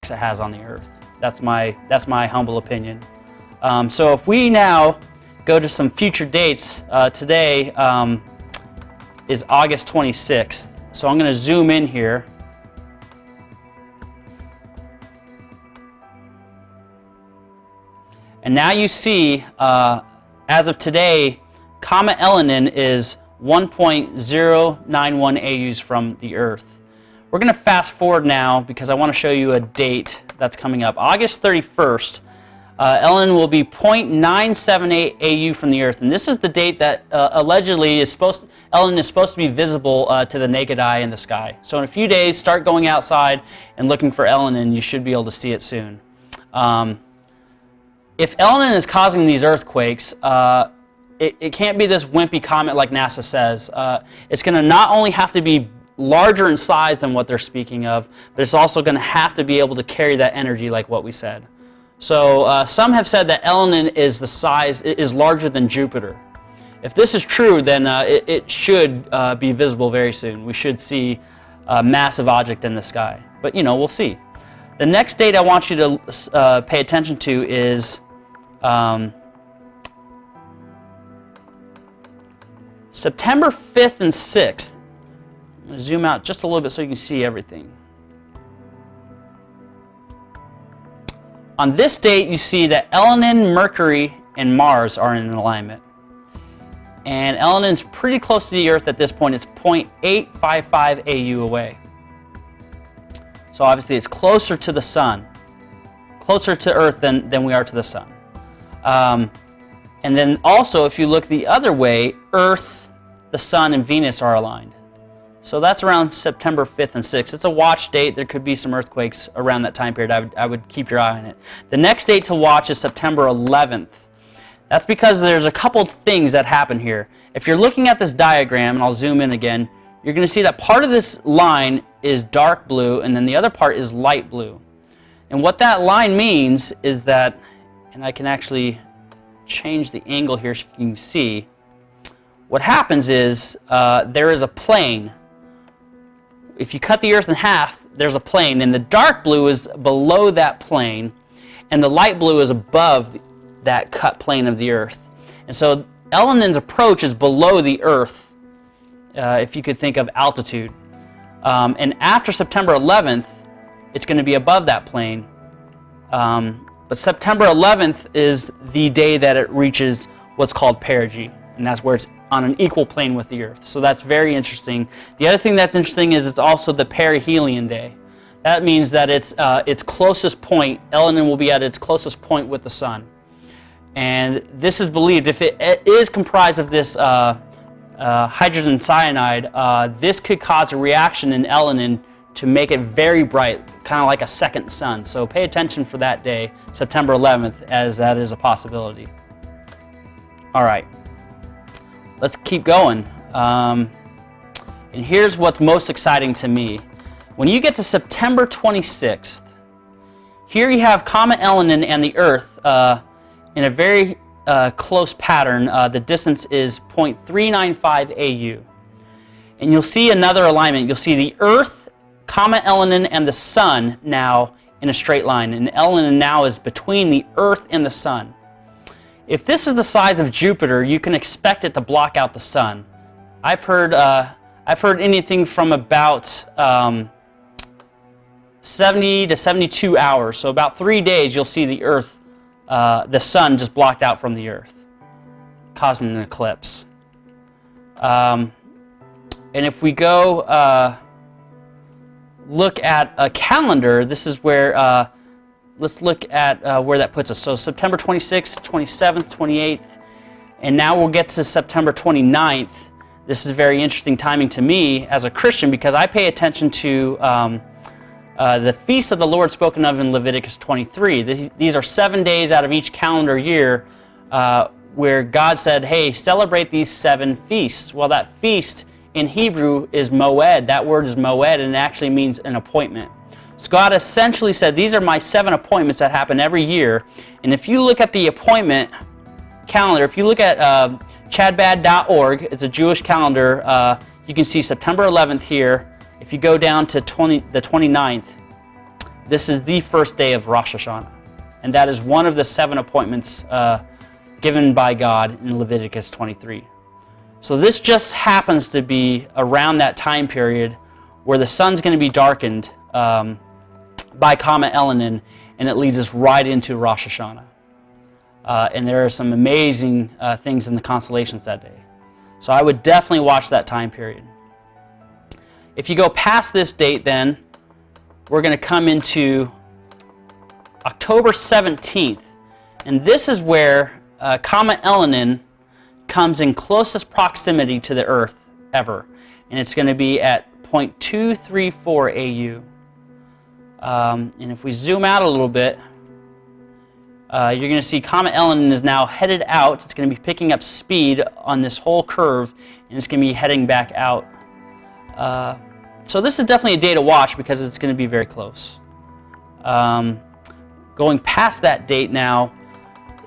effects it has on the earth. That's my humble opinion. So if we now go to some future dates, today is August 26th. So I'm going to zoom in here. And now you see, as of today, Comet Elenin is 1.091 AUs from the Earth. We're going to fast forward now because I want to show you a date that's coming up. August 31st, Elenin will be 0.978 AU from the Earth. And this is the date that allegedly Elenin is supposed to be visible to the naked eye in the sky. So in a few days, start going outside and looking for Elenin. You should be able to see it soon. If Elenin is causing these earthquakes, it can't be this wimpy comet like NASA says. It's going to not only have to be larger in size than what they're speaking of, but it's also going to have to be able to carry that energy like what we said. So some have said that Elenin is larger than Jupiter. If this is true, then it should be visible very soon. We should see a massive object in the sky. But we'll see. The next date I want you to pay attention to is September 5th and 6th. I'm going to zoom out just a little bit so you can see everything. On this date, you see that Elenin, Mercury, and Mars are in alignment. And Elenin's pretty close to the Earth at this point. It's 0.855 AU away. So obviously it's closer to the Sun, closer to Earth than we are to the Sun. And then also, if you look the other way, Earth, the Sun, and Venus are aligned. So that's around September 5th and 6th. It's a watch date. There could be some earthquakes around that time period. I would keep your eye on it. The next date to watch is September 11th. That's because there's a couple things that happen here. If you're looking at this diagram, and I'll zoom in again, you're going to see that part of this line is dark blue, and then the other part is light blue. And what that line means is that, and I can actually change the angle here so you can see, what happens is there is a plane. If you cut the Earth in half, there's a plane, and the dark blue is below that plane, and the light blue is above that cut plane of the Earth. And so Elenin's approach is below the Earth, if you could think of altitude. And after September 11th, it's going to be above that plane. But September 11th is the day that it reaches what's called perigee, and that's where it's on an equal plane with the Earth. So that's very interesting. The other thing that's interesting is it's also the perihelion day. That means that it's its closest point. Elenin will be at its closest point with the Sun. And this is believed, if it is comprised of this hydrogen cyanide, this could cause a reaction in Elenin to make it very bright, kind of like a second sun. So pay attention for that day, September 11th, as that is a possibility. All right, let's keep going. And here's what's most exciting to me. When you get to September 26th, here you have Comet Elenin and the Earth in a very close pattern. The distance is 0.395 AU. And you'll see another alignment. You'll see the Earth, Comet Elenin, and the Sun now in a straight line. And Elenin now is between the Earth and the Sun. If this is the size of Jupiter, you can expect it to block out the Sun. I've heard anything from about 70 to 72 hours. So about 3 days, you'll see the Earth, the Sun just blocked out from the Earth, causing an eclipse. And if we go look at a calendar, this is where, let's look at where that puts us. So September 26th, 27th, 28th, and now we'll get to September 29th. This is very interesting timing to me as a Christian because I pay attention to the feasts of the Lord spoken of in Leviticus 23. These are 7 days out of each calendar year where God said, hey, celebrate these 7 feasts. Well, that feast in Hebrew is moed. That word is moed, and it actually means an appointment. So God essentially said, these are my 7 appointments that happen every year. And if you look at the appointment calendar, if you look at chadbad.org, it's a Jewish calendar, you can see September 11th here. If you go down to the 29th, this is the first day of Rosh Hashanah. And that is one of the 7 appointments given by God in Leviticus 23. So this just happens to be around that time period where the sun's going to be darkened by Comet Elenin, and it leads us right into Rosh Hashanah. And there are some amazing things in the constellations that day. So I would definitely watch that time period. If you go past this date, then we're going to come into October 17th. And this is where Comet Elenin comes in closest proximity to the Earth ever. And it's going to be at 0.234 AU. And if we zoom out a little bit, you're going to see Comet Elenin is now headed out. It's going to be picking up speed on this whole curve, and it's going to be heading back out. So this is definitely a day to watch because it's going to be very close. Going past that date now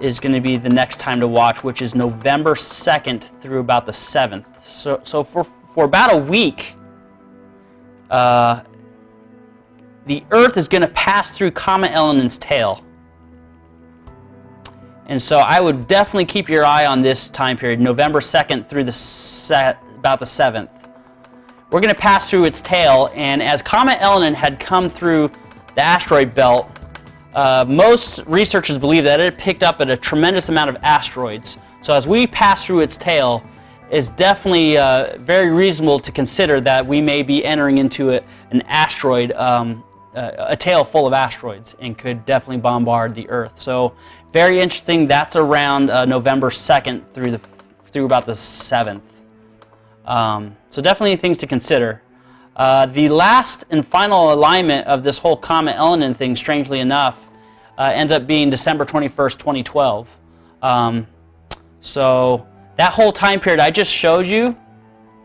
is going to be the next time to watch, which is November 2nd through about the 7th. So for about a week, the Earth is going to pass through Comet Elenin's tail. And so I would definitely keep your eye on this time period, November 2nd through about the 7th. We're going to pass through its tail, and as Comet Elenin had come through the asteroid belt, most researchers believe that it picked up a tremendous amount of asteroids. So as we pass through its tail, it's definitely very reasonable to consider that we may be entering into an asteroid, a tail full of asteroids, and could definitely bombard the Earth. So very interesting. That's around November 2nd through about the 7th. So definitely things to consider. The last and final alignment of this whole Comet Elenin thing, strangely enough, ends up being December 21st, 2012. So that whole time period I just showed you,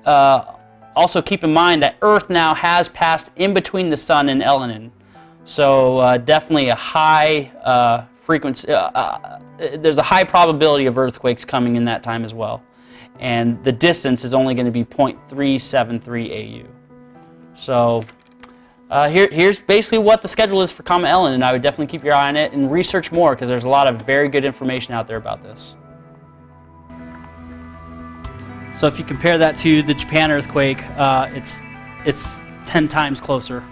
also keep in mind that Earth now has passed in between the Sun and Elenin. So definitely a high frequency, there's a high probability of earthquakes coming in that time as well. And the distance is only going to be 0.373 AU. So here's basically what the schedule is for Comet Elenin, and I would definitely keep your eye on it and research more because there's a lot of very good information out there about this. So if you compare that to the Japan earthquake, it's 10 times closer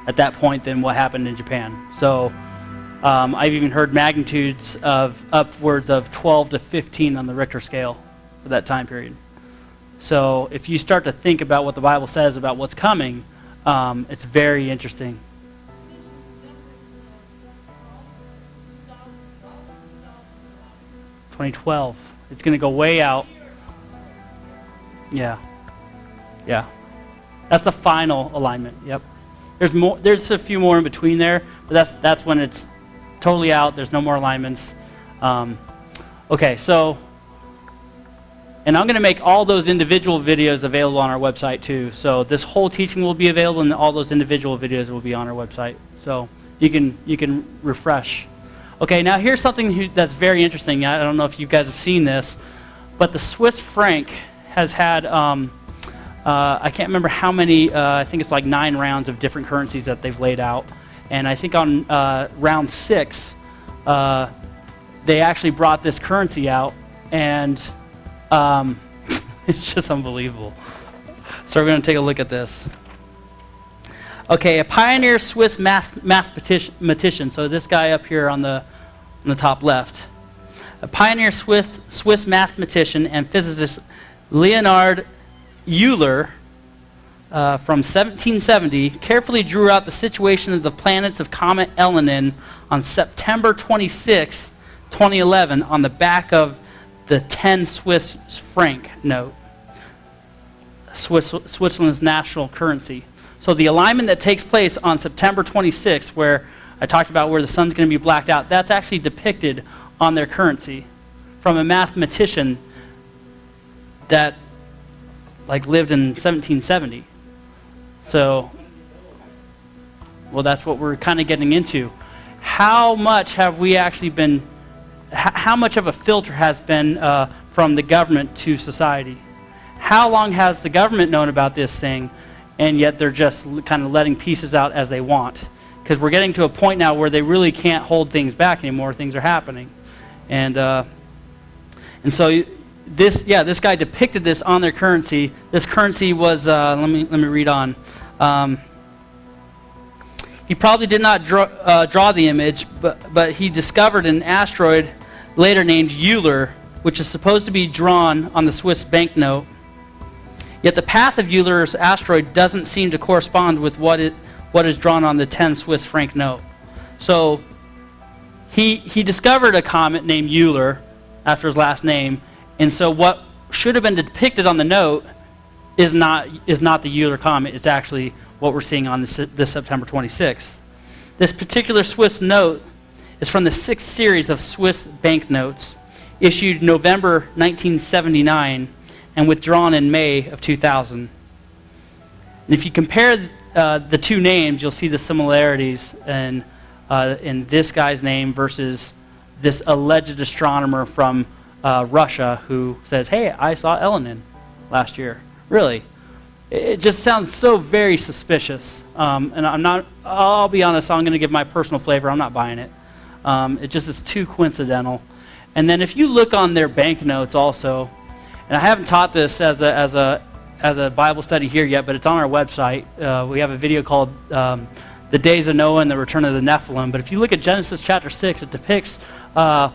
at that point than what happened in Japan. So I've even heard magnitudes of upwards of 12 to 15 on the Richter scale for that time period. So if you start to think about what the Bible says about what's coming, it's very interesting. (2012). It's going to go way out. Yeah. That's the final alignment. Yep. There's more. There's a few more in between there, but that's when it's totally out. There's no more alignments. Okay, so. And I'm going to make all those individual videos available on our website too. So this whole teaching will be available, and all those individual videos will be on our website. So you can refresh. Okay, now here's something that's very interesting. I don't know if you guys have seen this, but the Swiss franc has had I can't remember how many. I think it's like 9 rounds of different currencies that they've laid out, and I think on round 6, they actually brought this currency out, and it's just unbelievable. So we're going to take a look at this. Okay, a pioneer Swiss mathematician. So this guy up here on the top left. A pioneer Swiss mathematician and physicist Leonhard Euler from 1770 carefully drew out the situation of the planets of Comet Elenin on September 26, 2011 on the back of the 10 Swiss franc note, Switzerland's national currency. So the alignment that takes place on September 26th, where I talked about where the sun's going to be blacked out, that's actually depicted on their currency from a mathematician that lived in 1770. So, well, that's what we're kind of getting into. How much have we actually been? How much of a filter has been from the government to society? How long has the government known about this thing, and yet they're just kind of letting pieces out as they want? because we're getting to a point now where they really can't hold things back anymore. Things are happening, and so this guy depicted this on their currency. This currency was let me read on. He probably did not draw the image, but he discovered an asteroid later named Euler, which is supposed to be drawn on the Swiss banknote. Yet the path of Euler's asteroid doesn't seem to correspond with what is drawn on the 10 Swiss franc note. So he discovered a comet named Euler after his last name, and so what should have been depicted on the note is not the Euler comet. It's actually what we're seeing on this September 26th. This particular Swiss note is from the 6th series of Swiss banknotes, issued November 1979 and withdrawn in May of 2000. And if you compare the two names, you'll see the similarities in this guy's name versus this alleged astronomer from Russia who says, "Hey, I saw Elenin last year." Really? It just sounds so very suspicious. And I'll be honest, I'm going to give my personal flavor. I'm not buying it. It just is too coincidental. And then if you look on their banknotes also, and I haven't taught this as a Bible study here yet, but it's on our website. We have a video called The Days of Noah and the Return of the Nephilim. But if you look at Genesis chapter 6, it depicts a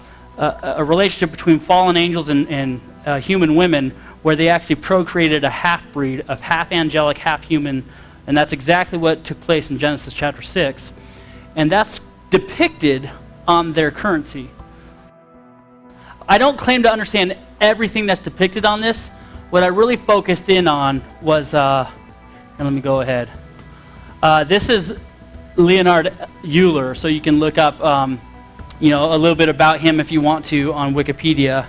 relationship between fallen angels and human women, where they actually procreated a half-breed of half angelic, half human, and that's exactly what took place in Genesis chapter 6. And that's depicted on their currency. I don't claim to understand everything that's depicted on this. What I really focused in on was, and let me go ahead. This is Leonhard Euler, so you can look up a little bit about him if you want to on Wikipedia.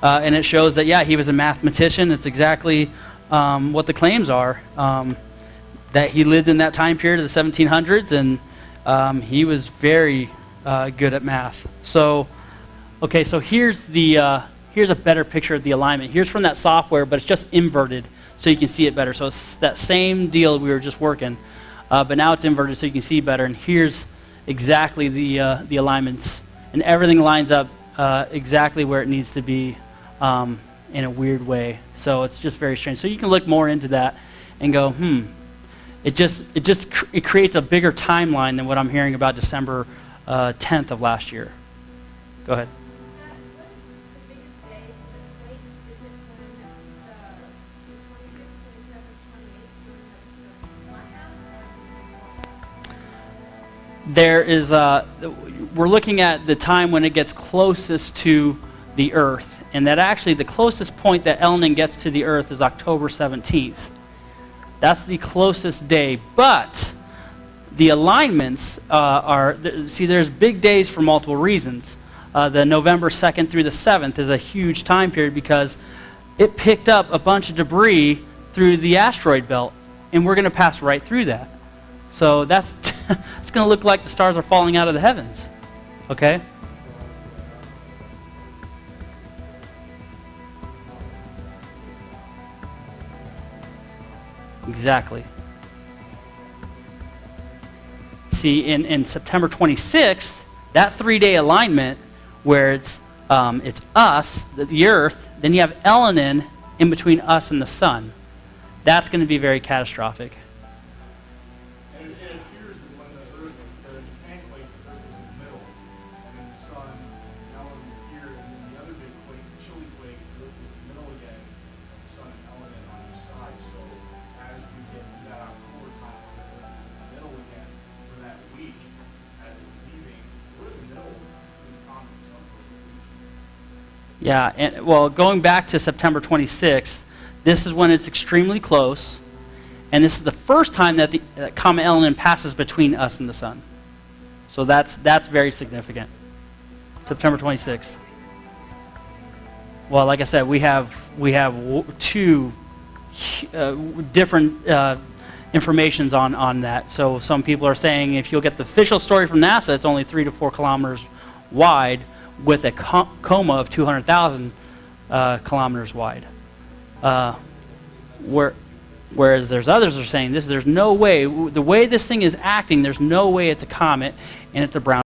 And it shows that, yeah, he was a mathematician. It's exactly what the claims are, that he lived in that time period of the 1700s, and he was very good at math. So, okay, so here's a better picture of the alignment. Here's from that software, but it's just inverted, so you can see it better. So it's that same deal we were just working, but now it's inverted so you can see better. And here's exactly the alignments, and everything lines up exactly where it needs to be. In a weird way, so it's just very strange. So you can look more into that and go, it creates a bigger timeline than what I'm hearing about December 10th of last year. Go ahead. There is we're looking at the time when it gets closest to the Earth. And that actually the closest point that Elenin gets to the Earth is October 17th. That's the closest day. But the alignments there's big days for multiple reasons. The November 2nd through the 7th is a huge time period because it picked up a bunch of debris through the asteroid belt, and we're going to pass right through that. So that's it's going to look like the stars are falling out of the heavens. Okay? Exactly. See, in September 26th, that 3-day alignment where it's us, the Earth, then you have Elenin in between us and the Sun. That's going to be very catastrophic. And it appears that when the pancake, the Earth is in the middle, and then the Sun, Elenin here, and then the other big quake, the chilly quake, the Earth is in the middle again, and the Sun and Elenin on each side. So as we get to that October time when the Earth is in the middle again for that week, as it's leaving, we're in the middle in the comet and Sun for a week. Yeah, and well, going back to September 26th, this is when it's extremely close, and this is the first time that the Comet Elenin passes between us and the Sun. So that's very significant. September 26th. Well, like I said, we have two different informations on that. So some people are saying if you'll get the official story from NASA, it's only 3 to 4 kilometers wide with a coma of 200,000 kilometers wide. Whereas there's others that are saying there's no way, the way this thing is acting, there's no way it's a comet and it's a brown